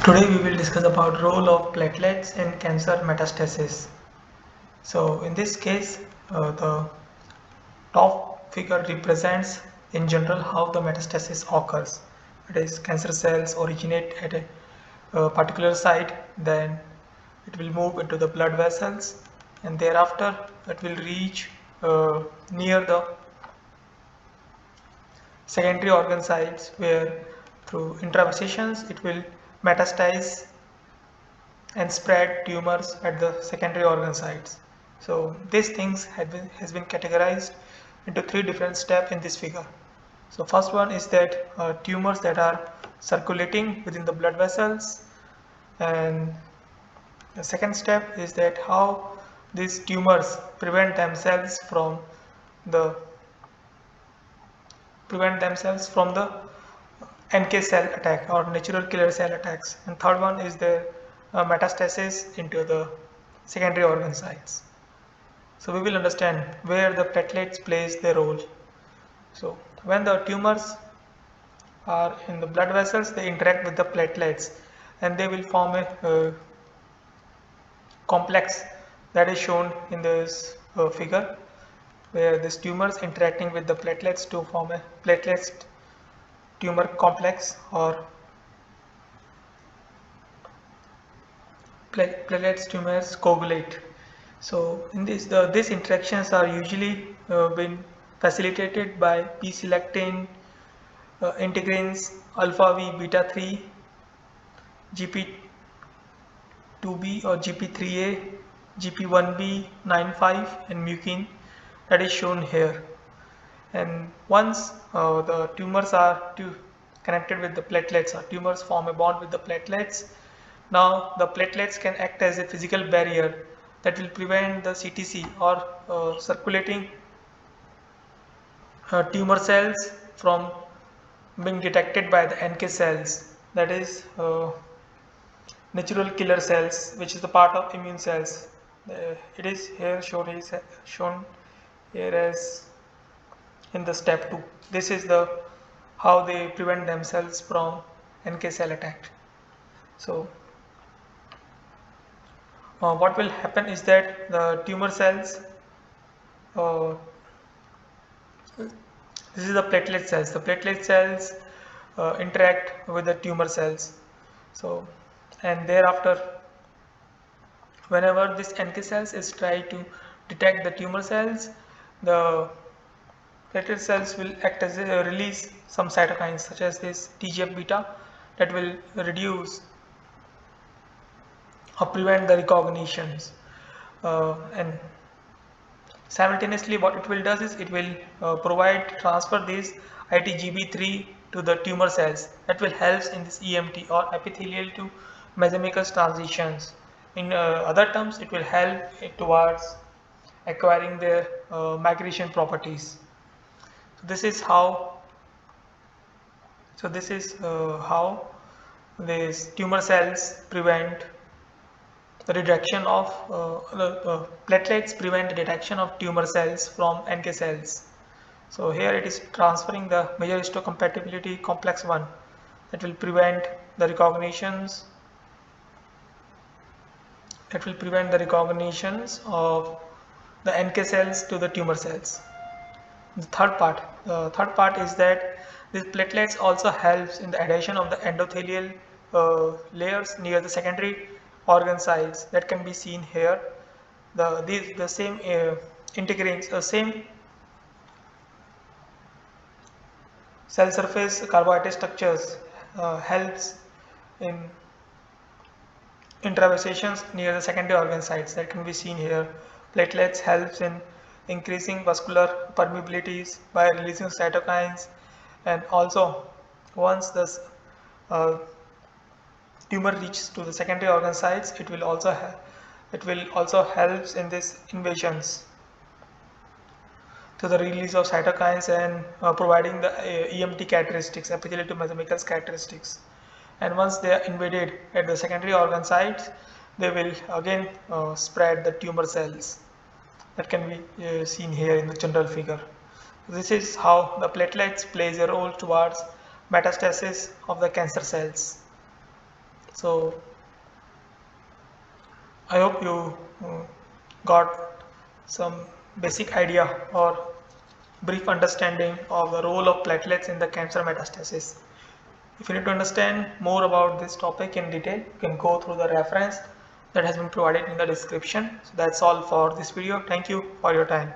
Today we will discuss about role of platelets in cancer metastasis. So in this case, the top figure represents in general how the metastasis occurs. It is cancer cells originate at a particular site, then it will move into the blood vessels, and thereafter it will reach near the secondary organ sites where through intravascular it will metastasize and spread tumors at the secondary organ sites. So these things has been categorized into three different steps in this figure. So first one is that tumors that are circulating within the blood vessels, and the second step is that how these tumors the prevent themselves from the NK cell attack or natural killer cell attacks. And third one is the metastasis into the secondary organ sites. So we will understand where the platelets plays their role. So when the tumors are in the blood vessels, they interact with the platelets and they will form a complex that is shown in this figure, where these tumors interacting with the platelets to form a platelets tumor complex or platelets tumors coagulate. So in these interactions are usually been facilitated by P-selectin, integrins, alpha V, beta 3, GP2B or GP3A, GP1B, 95, and mucin that is shown here. And once the tumors are connected with the platelets, or tumors form a bond with the platelets, now the platelets can act as a physical barrier that will prevent the CTC or circulating tumor cells from being detected by the NK cells, that is natural killer cells, which is the part of immune cells. It is here shown here as in the step 2. This is the how they prevent themselves from NK cell attack. So what will happen is that the tumor cells, uh, this is the platelet cells. The platelet cells interact with the tumor cells. So, and thereafter, whenever this NK cells is try to detect the tumor cells, the platelet cells will act as a release some cytokines such as this TGF beta that will reduce or prevent the recognitions, and simultaneously what it will does is it will provide transfer this ITGB3 to the tumor cells that will help in this EMT or epithelial to mesenchymal transitions. In other terms, it will help towards acquiring their migration properties. So this is how how these tumor cells prevent the detection of the platelets prevent the detection of tumor cells from NK cells. So here it is transferring the major histocompatibility complex 1 that will prevent the recognitions of the NK cells to the tumor cells. The third part is that these platelets also helps in the adhesion of the endothelial layers near the secondary organ sites that can be seen here. The same integrins, same cell surface carbohydrate structures helps in intravasculations near the secondary organ sites that can be seen here. Platelets helps in increasing vascular permeabilities by releasing cytokines, and also once this uh, tumor reaches to the secondary organ sites, it will also helps in this invasions to the release of cytokines and providing the EMT characteristics, epithelial to mesenchymal characteristics. And once they are invaded at the secondary organ sites, they will again spread the tumor cells that can be seen here in the general figure. This is how the platelets plays a role towards metastasis of the cancer cells. So I hope you got some basic idea or brief understanding of the role of platelets in the cancer metastasis. If you need to understand more about this topic in detail, you can go through the reference that has been provided in the description. So that's all for this video. Thank you for your time.